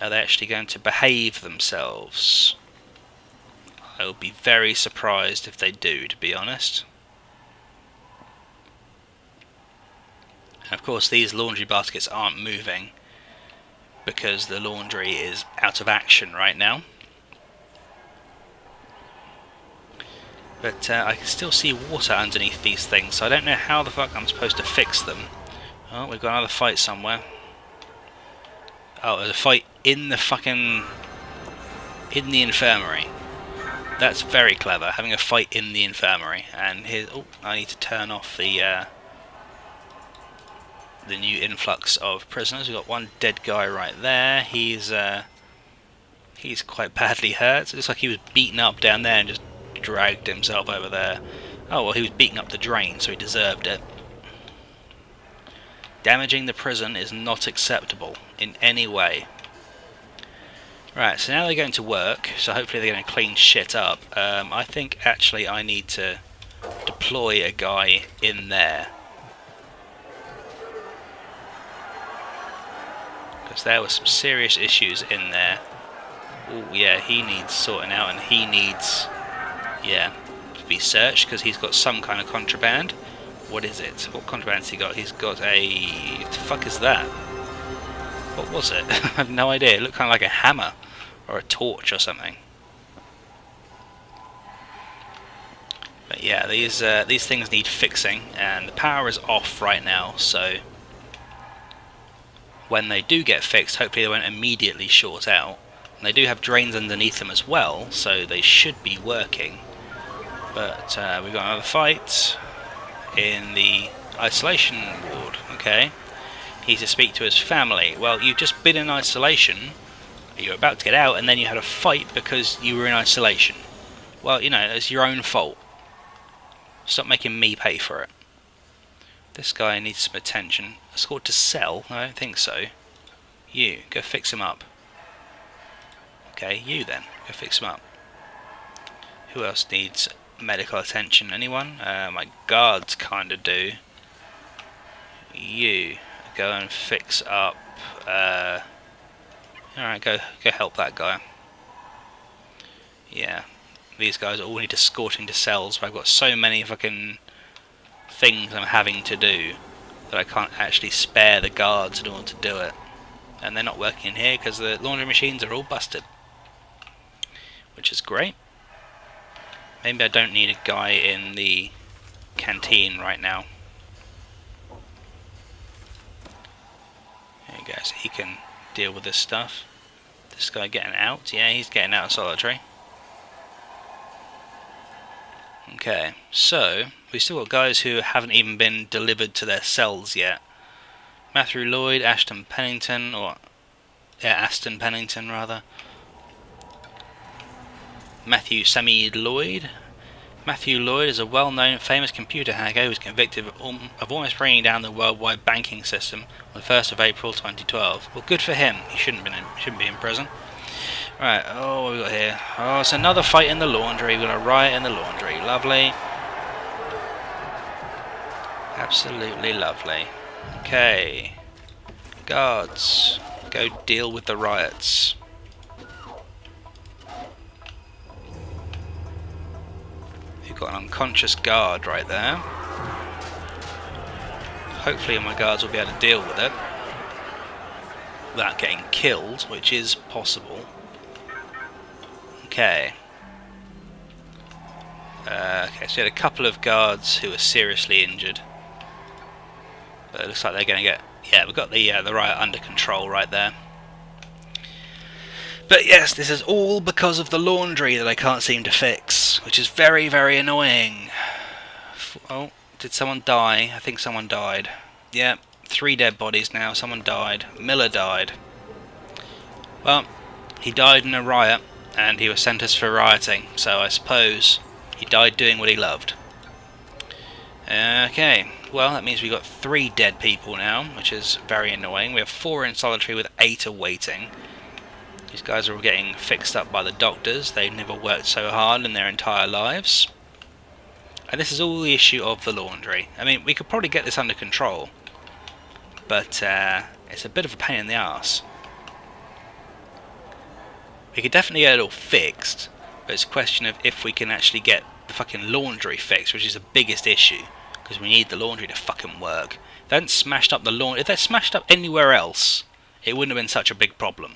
Are they actually going to behave themselves? I will be very surprised if they do, to be honest. And of course these laundry baskets aren't moving because the laundry is out of action right now. But I can still see water underneath these things, so I don't know how the fuck I'm supposed to fix them. Oh, we've got another fight somewhere. Oh, there's a fight in the fucking... in the infirmary. That's very clever, having a fight in the infirmary. And here's... oh, I need to turn off the new influx of prisoners. We've got one dead guy right there. He's quite badly hurt. It looks like he was beaten up down there and just dragged himself over there. Oh, well, he was beating up the drain, so he deserved it. Damaging the prison is not acceptable in any way. Right, so now they're going to work, so hopefully they're going to clean shit up. I think actually I need to deploy a guy in there. Because there were some serious issues in there. Oh yeah, he needs sorting out, and he needs, yeah, to be searched because he's got some kind of contraband. What is it? What contraband's he got? He's got a... what the fuck is that? What was it? I have no idea. It looked kind of like a hammer or a torch or something. But yeah, these things need fixing, and the power is off right now, so when they do get fixed, hopefully they won't immediately short out. And they do have drains underneath them as well, so they should be working. But we've got another fight in the isolation ward. Okay, he's to speak to his family. Well, you've just been in isolation, you're about to get out, and then you had a fight because you were in isolation. Well, you know, it's your own fault. Stop making me pay for it. This guy needs some attention. Escort to cell? I don't think so. You, go fix him up. Okay, you then, go fix him up. Who else needs medical attention? Anyone? My guards kinda do. You, go and fix up... alright, go help that guy. Yeah, these guys all need escorting to cells, but I've got so many fucking things I'm having to do that I can't actually spare the guards in order to do it. And they're not working in here because the laundry machines are all busted. Which is great. Maybe I don't need a guy in the canteen right now. There you go, so he can deal with this stuff. This guy getting out? Yeah, he's getting out of solitary. Okay, so we've still got guys who haven't even been delivered to their cells yet. Matthew Lloyd, Aston Pennington, or... yeah, Aston Pennington rather. Matthew Sameed Lloyd. Matthew Lloyd is a well-known famous computer hacker who was convicted of almost bringing down the worldwide banking system on the 1st of April 2012. Well, good for him. He shouldn't be in prison. Right, oh, what have we got here? Oh, it's another fight in the laundry. We're going to riot in the laundry. Lovely. Absolutely lovely. Okay. Guards, go deal with the riots. You've got an unconscious guard right there. Hopefully my guards will be able to deal with it without getting killed, which is possible. Okay. Okay, so we had a couple of guards who were seriously injured. But it looks like they're going to get... Yeah, we've got the riot under control right there. But yes, this is all because of the laundry that I can't seem to fix, which is very, very annoying. Oh, did someone die? I think someone died. Yeah, 3 dead bodies now. Someone died. Miller died. Well, he died in a riot, and he was sentenced for rioting, so I suppose he died doing what he loved. Okay, well that means we've got 3 dead people now, which is very annoying. We have 4 in solitary with 8 awaiting. These guys are all getting fixed up by the doctors. They've never worked so hard in their entire lives. And this is all the issue of the laundry. I mean, we could probably get this under control, but it's a bit of a pain in the arse. We could definitely get it all fixed, but it's a question of if we can actually get the fucking laundry fixed, which is the biggest issue, because we need the laundry to fucking work. If they hadn't smashed up the laundry, if they smashed up anywhere else, it wouldn't have been such a big problem.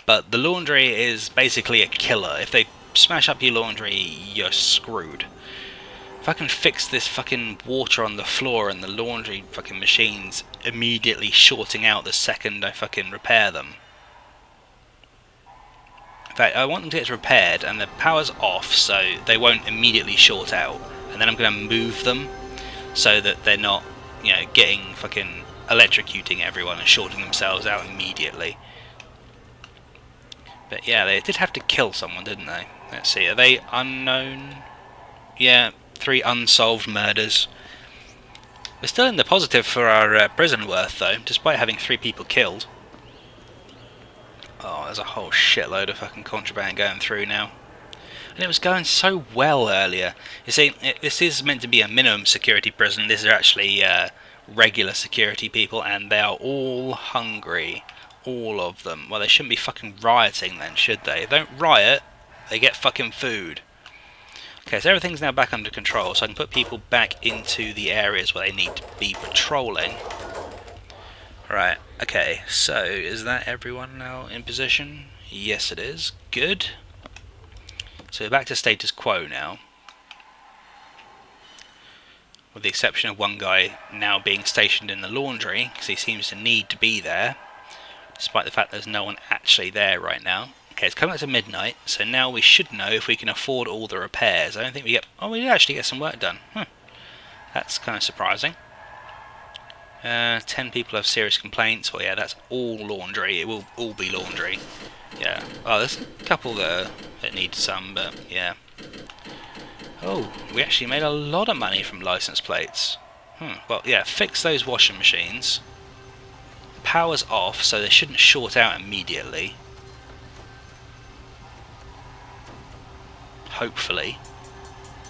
But the laundry is basically a killer. If they smash up your laundry, you're screwed. If I can fix this fucking water on the floor and the laundry fucking machines immediately shorting out the second I fucking repair them. In fact, I want them to get repaired and the power's off so they won't immediately short out. And then I'm going to move them so that they're not, you know, getting fucking electrocuting everyone and shorting themselves out immediately. But yeah, they did have to kill someone, didn't they? Let's see, are they unknown? Yeah, 3 unsolved murders. We're still in the positive for our prison worth, though, despite having 3 people killed. Oh, there's a whole shitload of fucking contraband going through now. And it was going so well earlier. You see, this is meant to be a minimum security prison. These are actually regular security people, and they are all hungry. All of them. Well, they shouldn't be fucking rioting then, should they? If they don't riot, they get fucking food. Okay, so everything's now back under control, so I can put people back into the areas where they need to be patrolling. Right, okay, so is that everyone now in position? Yes it is. Good. So we're back to status quo now. With the exception of one guy now being stationed in the laundry, because he seems to need to be there. Despite the fact there's no one actually there right now. Okay, it's coming up to midnight, so now we should know if we can afford all the repairs. I don't think we get... Oh, we did actually get some work done. That's kind of surprising. 10 people have serious complaints. Well, yeah, that's all laundry. It will all be laundry. Yeah. Oh, there's a couple that need some, but yeah. Oh, we actually made a lot of money from license plates. Well, yeah, fix those washing machines. Power's off, so they shouldn't short out immediately. Hopefully.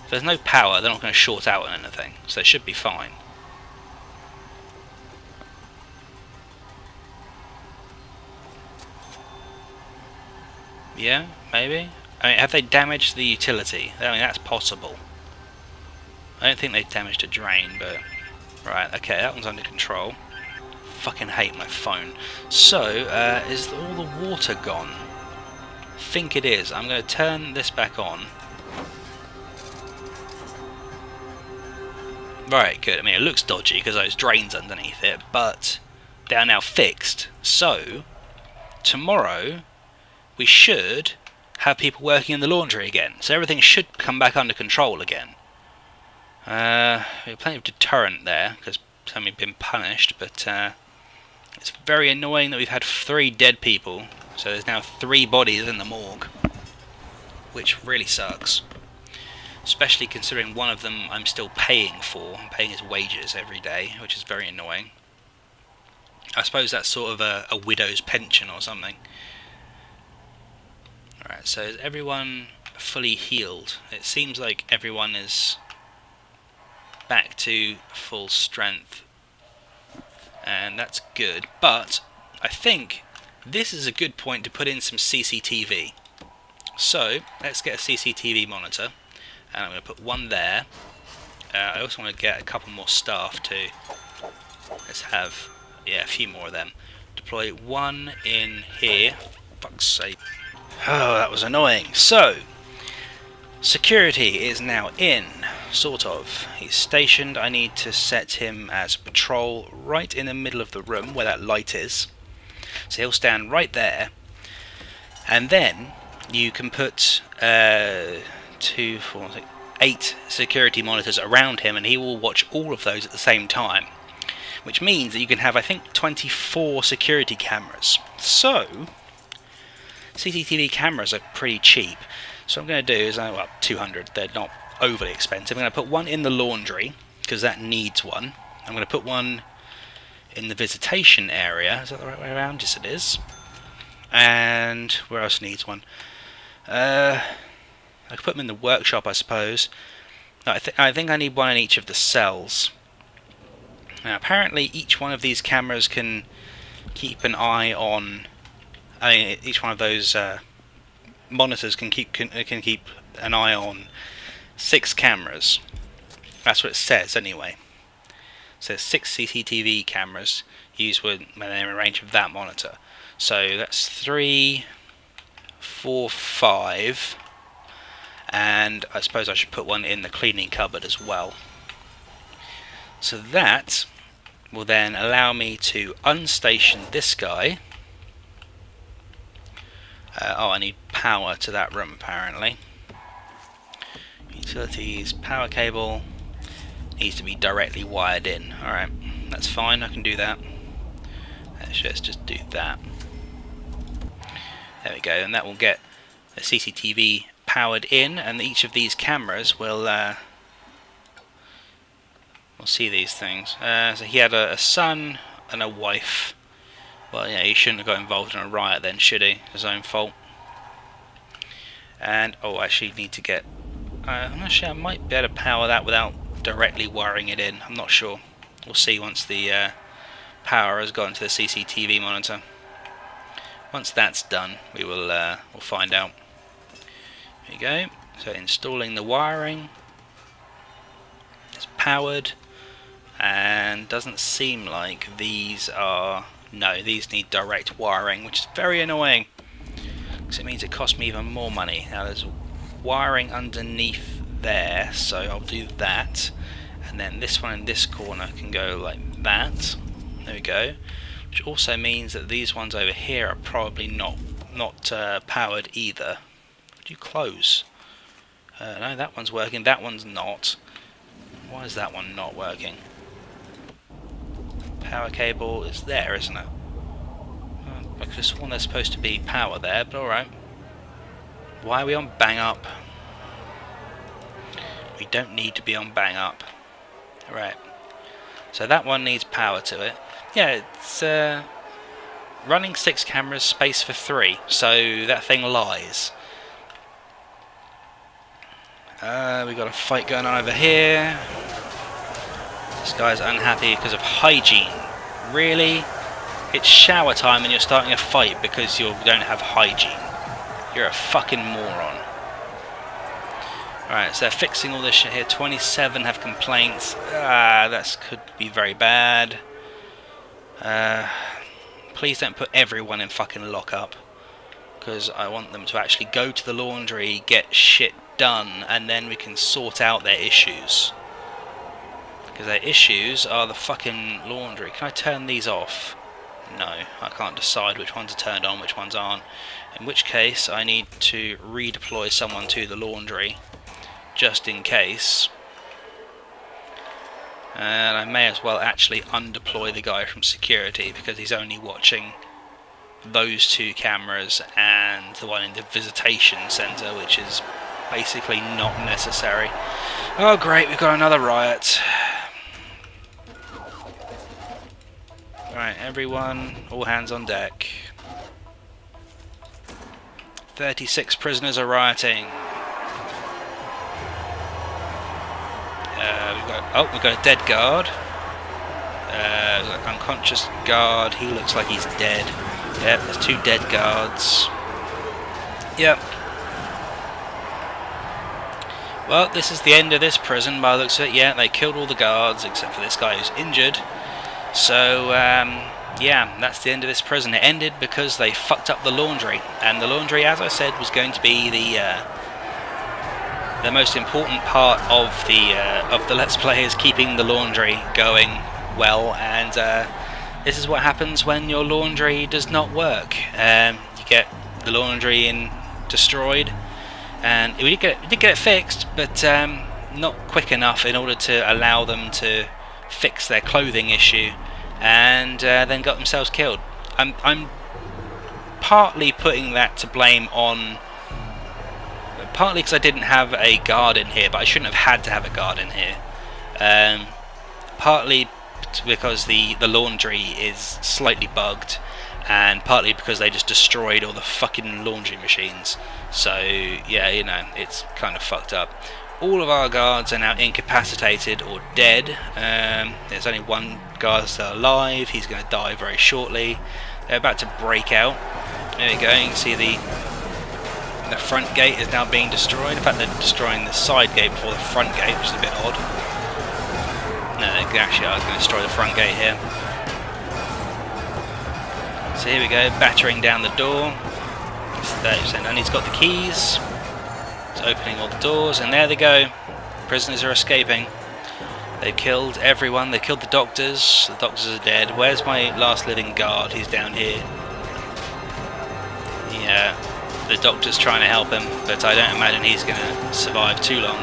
If there's no power, they're not going to short out on anything, so they should be fine. Yeah, maybe? I mean, have they damaged the utility? I mean, that's possible. I don't think they've damaged a drain, but... Right, okay, that one's under control. Fucking hate my phone. So, is all the water gone? I think it is. I'm going to turn this back on. Right, good. I mean, it looks dodgy because those drains underneath it, but they are now fixed. So, tomorrow, we should have people working in the laundry again. So everything should come back under control again. We have plenty of deterrent there, because somebody's been punished, but it's very annoying that we've had 3 dead people, so there's now 3 bodies in the morgue, which really sucks. Especially considering one of them I'm still paying for. I'm paying his wages every day, which is very annoying. I suppose that's sort of a widow's pension or something. Alright, so is everyone fully healed? It seems like everyone is back to full strength, and that's good. But I think this is a good point to put in some CCTV. So let's get a CCTV monitor, and I'm going to put one there. I also want to get a couple more staff too. Let's have, yeah, a few more of them. Deploy one in here. Fuck's sake. Oh, that was annoying. So, security is now in, sort of. He's stationed. I need to set him as patrol right in the middle of the room where that light is. So he'll stand right there. And then you can put 2, 4, 6, 8 security monitors around him, and he will watch all of those at the same time. Which means that you can have, I think, 24 security cameras. So, CCTV cameras are pretty cheap. So what I'm going to do is, well, 200, they're not overly expensive. I'm going to put one in the laundry, because that needs one. I'm going to put one in the visitation area. Is that the right way around? Yes, it is. And where else needs one? I could put them in the workshop, I suppose. No, I think I need one in each of the cells. Now, apparently each one of these cameras can keep an eye on... I mean, each one of those monitors can keep an eye on 6 cameras. That's what it says, anyway. So 6 CCTV cameras used when they're in range of that monitor. So that's 3, 4, 5, and I suppose I should put one in the cleaning cupboard as well. So that will then allow me to unstation this guy. Oh, I need power to that room apparently. Utilities, power cable needs to be directly wired in. Alright, that's fine, I can do that. Let's just do that. There we go, and that will get the CCTV powered in, and each of these cameras will see these things. So he had a son and a wife. Well, yeah, he shouldn't have got involved in a riot then, should he? His own fault. And, oh, actually need to get... actually, I might be able to power that without directly wiring it in. I'm not sure. We'll see once the power has gone to the CCTV monitor. Once that's done, we'll find out. There you go. So installing the wiring. It's powered. And doesn't seem like these are... No, these need direct wiring, which is very annoying, because it means it costs me even more money. Now there's wiring underneath there, so I'll do that, and then this one in this corner can go like that. There we go. Which also means that these ones over here are probably not powered either. Would you close? No, that one's working. That one's not. Why is that one not working? Power cable is there, isn't it? I could have sworn there's supposed to be power there, but alright. Why are we on bang up? We don't need to be on bang up. Right. So that one needs power to it. Yeah, it's running 6 cameras, space for 3, so that thing lies. We got a fight going on over here. This guy's unhappy because of hygiene. Really? It's shower time and you're starting a fight because you don't have hygiene. You're a fucking moron. Alright, so they're fixing all this shit here. 27 have complaints. That could be very bad. Please don't put everyone in fucking lockup, because I want them to actually go to the laundry, get shit done, and then we can sort out their issues. Because their issues are the fucking laundry. Can I turn these off? No, I can't decide which ones are turned on, which ones aren't. In which case, I need to redeploy someone to the laundry, just in case. And I may as well actually undeploy the guy from security, because he's only watching those 2 cameras and the one in the visitation centre, which is basically not necessary. Oh great, we've got another riot. Right, everyone, all hands on deck. 36 prisoners are rioting. We've got a dead guard. We've got an unconscious guard. He looks like he's dead. Yep, there's 2 dead guards. Yep. Well, this is the end of this prison by the looks of it. Yeah, they killed all the guards except for this guy who's injured. So, yeah, that's the end of this prison. It ended because they fucked up the laundry. And the laundry, as I said, was going to be the most important part of the Let's Play, is keeping the laundry going well. And this is what happens when your laundry does not work. You get the laundry destroyed. And we did get it fixed, but not quick enough in order to allow them to fix their clothing issue, and then got themselves killed. I'm partly putting that to blame on, partly because I didn't have a guard in here, but I shouldn't have had to have a guard in here. Partly because the laundry is slightly bugged, and partly because they just destroyed all the fucking laundry machines. So yeah, you know, it's kind of fucked up. All of our guards are now incapacitated or dead. There's only one guard still alive. He's going to die very shortly. They're about to break out. There we go. You can see the front gate is now being destroyed. In fact, they're destroying the side gate before the front gate, which is a bit odd. No, actually, I was going to destroy the front gate here. So here we go, battering down the door. It's 30%, and he's got the keys. It's opening all the doors, and there they go. Prisoners are escaping. They've killed everyone. They killed the doctors. The doctors are dead. Where's my last living guard? He's down here. Yeah, the doctor's trying to help him, but I don't imagine he's going to survive too long.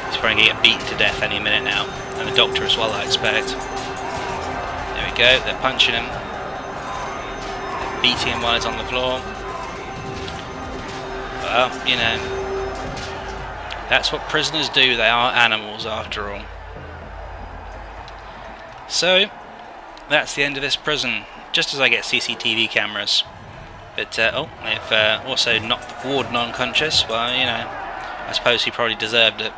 He's probably going to get beaten to death any minute now. And the doctor as well, I expect. There we go, they're punching him. They're beating him while he's on the floor. Well, you know, that's what prisoners do. They are animals after all. So, that's the end of this prison. Just as I get CCTV cameras. But, they've also knocked the warden unconscious. Well, you know, I suppose he probably deserved it.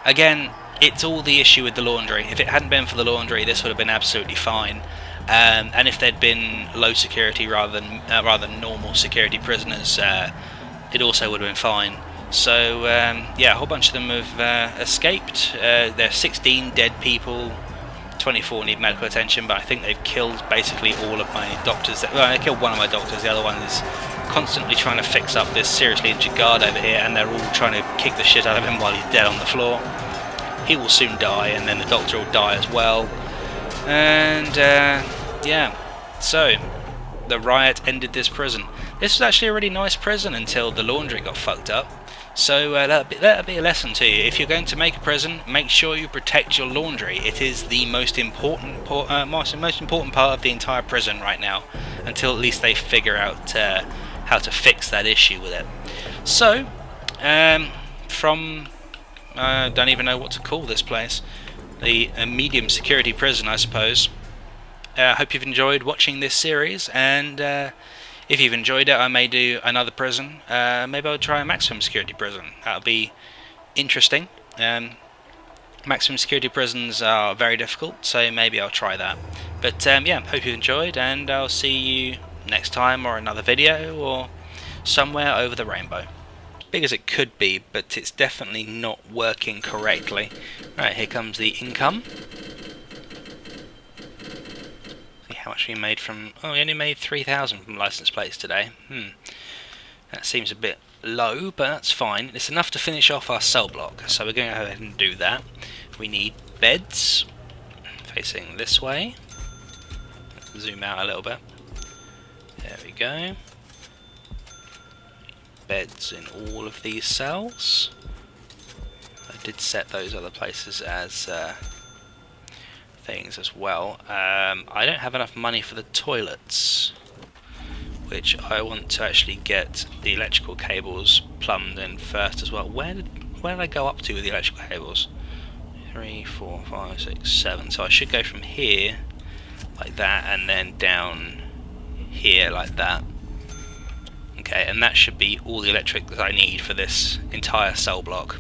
Again, it's all the issue with the laundry. If it hadn't been for the laundry, this would have been absolutely fine. And if there'd been low security rather than normal security prisoners, it also would have been fine. So, yeah, a whole bunch of them have escaped. There are 16 dead people. 24 need medical attention, but I think they've killed basically all of my doctors. Well, they killed one of my doctors. The other one is constantly trying to fix up this seriously injured guard over here, and they're all trying to kick the shit out of him while he's dead on the floor. He will soon die, and then the doctor will die as well. And yeah, so the riot ended this prison. This was actually a really nice prison until the laundry got fucked up. So that'll be a lesson to you. If you're going to make a prison, make sure you protect your laundry. It is the most important part of the entire prison right now, until at least they figure out how to fix that issue with it. So, from I don't even know what to call this place, a medium security prison, I suppose. I hope you've enjoyed watching this series, and if you've enjoyed it, I may do another prison. Maybe I'll try a maximum security prison. That'll be interesting. Maximum security prisons are very difficult, so maybe I'll try that. But yeah, hope you enjoyed, and I'll see you next time, or another video, or somewhere over the rainbow. As big as it could be, but it's definitely not working correctly. Right, here comes the income. How much we made from... Oh, we only made 3,000 from license plates today. That seems a bit low, but that's fine. It's enough to finish off our cell block, so we're going to go ahead and do that. We need beds facing this way. Zoom out a little bit. There we go. Beds in all of these cells. I did set those other places as... things as well. I don't have enough money for the toilets, which I want to actually get the electrical cables plumbed in first as well. Where did I go up to with the electrical cables? 3, 4, 5, 6, 7. So I should go from here like that, and then down here like that. Okay, and that should be all the electric that I need for this entire cell block.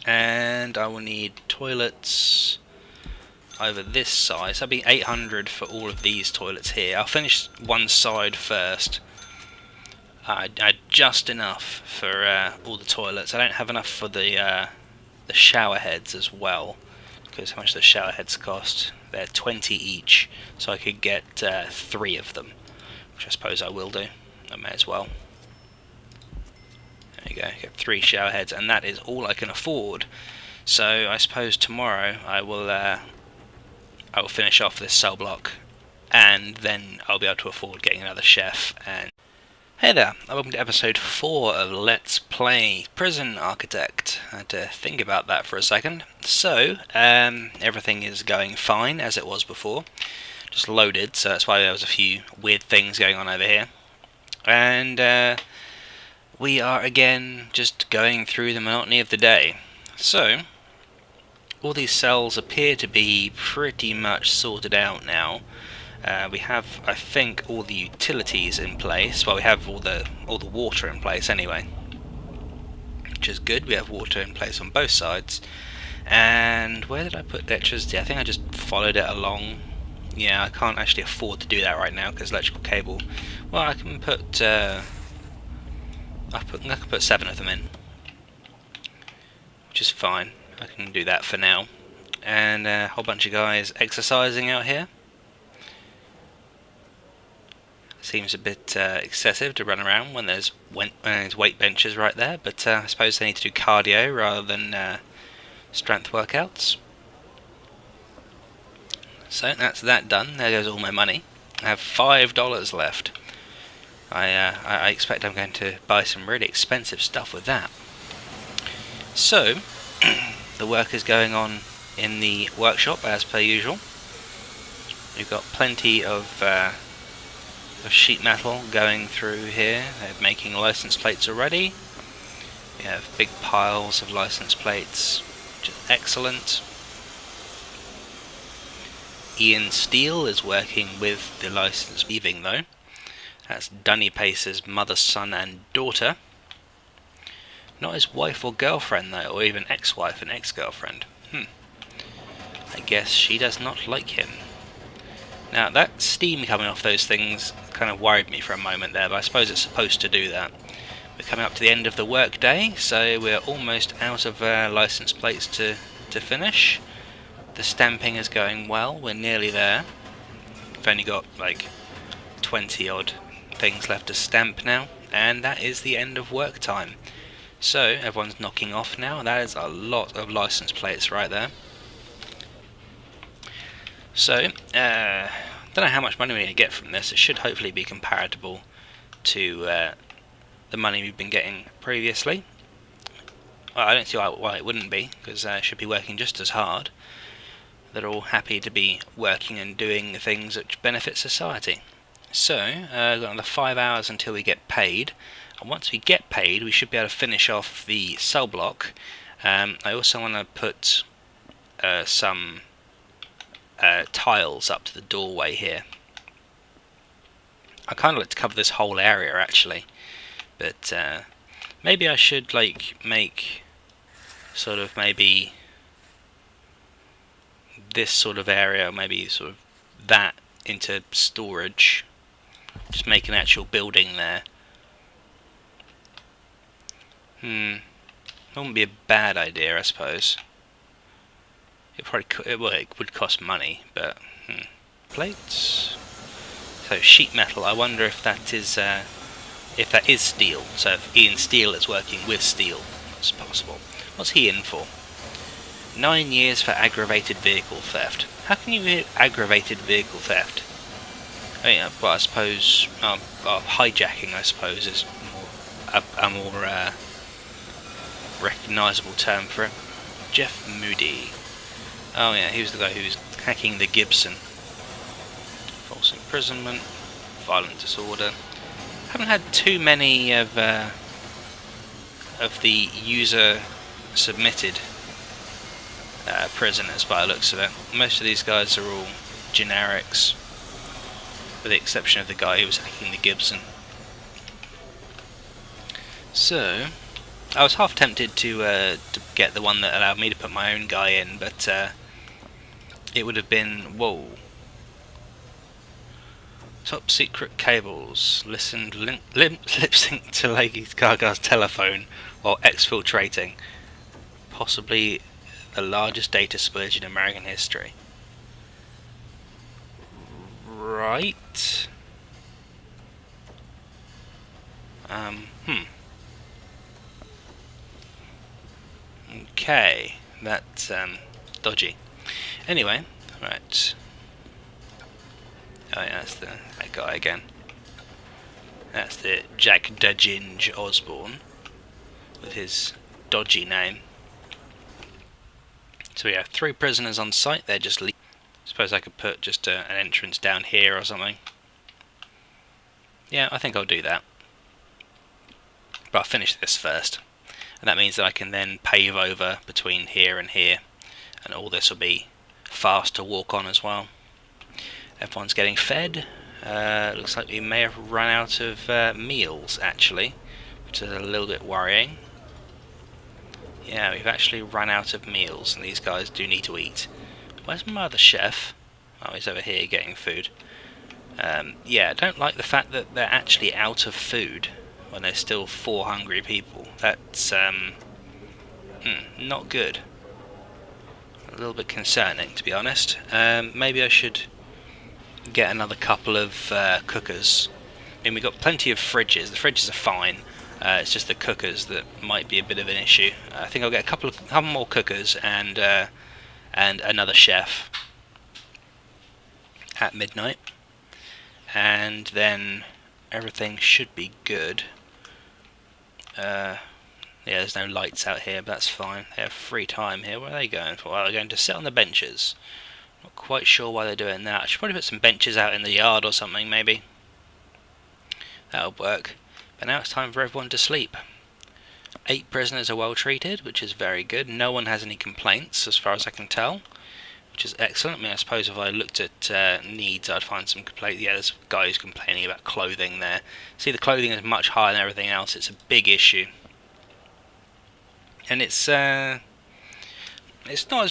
And I will need toilets over this side, so that'll be 800 for all of these toilets here. I'll finish one side first. I had just enough for all the toilets. I don't have enough for the shower heads as well, because how much the shower heads cost? They're 20 each, so I could get 3 of them, which I suppose I will do. I may as well. There you go, get 3 shower heads, and that is all I can afford. So I suppose tomorrow I will finish off this cell block, and then I'll be able to afford getting another chef. And hey there, welcome to episode 4 of Let's Play Prison Architect. I had to think about that for a second. So, everything is going fine as it was before. Just loaded, so that's why there was a few weird things going on over here. And we are again just going through the monotony of the day. So, all these cells appear to be pretty much sorted out now. We have, I think, all the utilities in place. Well, we have all the water in place anyway, which is good. We have water in place on both sides. And where did I put electricity? I think I just followed it along. Yeah, I can't actually afford to do that right now because electrical cable. Well, I can put I can put 7 of them in, which is fine. I can do that for now. And a whole bunch of guys exercising out here. Seems a bit excessive to run around when there's weight benches right there, but I suppose they need to do cardio rather than strength workouts. So that's that done. There goes all my money. I have $5 left. I expect I'm going to buy some really expensive stuff with that. So the work is going on in the workshop as per usual. We've got plenty of sheet metal going through here. They're making license plates already. We have big piles of license plates, which is excellent. Ian Steele is working with the license weaving though. That's Dunny Pace's mother, son and daughter. Not his wife or girlfriend though, or even ex-wife and ex-girlfriend. I guess she does not like him. Now that steam coming off those things kind of worried me for a moment there, but I suppose it's supposed to do that. We're coming up to the end of the work day, so we're almost out of license plates to finish. The stamping is going well, we're nearly there. We've only got like 20 odd things left to stamp now, and that is the end of work time. So everyone's knocking off now. That is a lot of license plates right there. So, don't know how much money we're going to get from this. It should hopefully be comparable to the money we've been getting previously. Well, I don't see why it wouldn't be, because it should be working just as hard. They're all happy to be working and doing the things which benefit society. So, we've got another 5 hours until we get paid. And once we get paid, we should be able to finish off the cell block. I also want to put some tiles up to the doorway here. I kind of like to cover this whole area actually, but maybe I should like make sort of maybe this sort of area, maybe sort of that into storage. Just make an actual building there. It wouldn't be a bad idea, I suppose. It probably it would cost money, but plates. So sheet metal. I wonder if that is steel. So if Ian Steele is working with steel, it's possible. What's he in for? 9 years for aggravated vehicle theft. How can you be aggravated vehicle theft? Well, I suppose hijacking. I suppose is a more recognisable term for it. Jeff Moody. Oh yeah, he was the guy who was hacking the Gibson. False imprisonment, violent disorder. Haven't had too many of the user submitted prisoners by the looks of it. Most of these guys are all generics, with the exception of the guy who was hacking the Gibson. So I was half tempted to get the one that allowed me to put my own guy in, but it would have been, whoa. Top secret cables, lip sync to Lady Gaga's telephone while exfiltrating. Possibly the largest data splurge in American history. Right. Okay, that's dodgy. Anyway, right. Oh yeah, that's that guy again. That's the Jack Dudginge Osborne with his dodgy name. So we have 3 prisoners on site. They're just leaving. Suppose I could put just an entrance down here or something. Yeah, I think I'll do that. But I'll finish this first. And that means that I can then pave over between here and here. And all this will be fast to walk on as well. Everyone's getting fed. Looks like we may have run out of meals, actually, which is a little bit worrying. Yeah, we've actually run out of meals, and these guys do need to eat. Where's my other chef? Oh, he's over here getting food. Yeah, I don't like the fact that they're actually out of food when there's still 4 hungry people. That's not good. A little bit concerning, to be honest. Maybe I should get another couple of cookers. I mean, we've got plenty of fridges. The fridges are fine. It's just the cookers that might be a bit of an issue. I think I'll get a couple more cookers and another chef at midnight, and then everything should be good. Yeah, there's no lights out here, but that's fine. They have free time here. Where are they going for? Well, they're going to sit on the benches. Not quite sure why they're doing that. I should probably put some benches out in the yard or something, maybe. That'll work. But now it's time for everyone to sleep. 8 prisoners are well treated, which is very good. No one has any complaints, as far as I can tell, which is excellent. I mean, I suppose if I looked at needs, I'd find some complaints. Yeah, there's a guy who's complaining about clothing there. See, the clothing is much higher than everything else. It's a big issue. And it's not as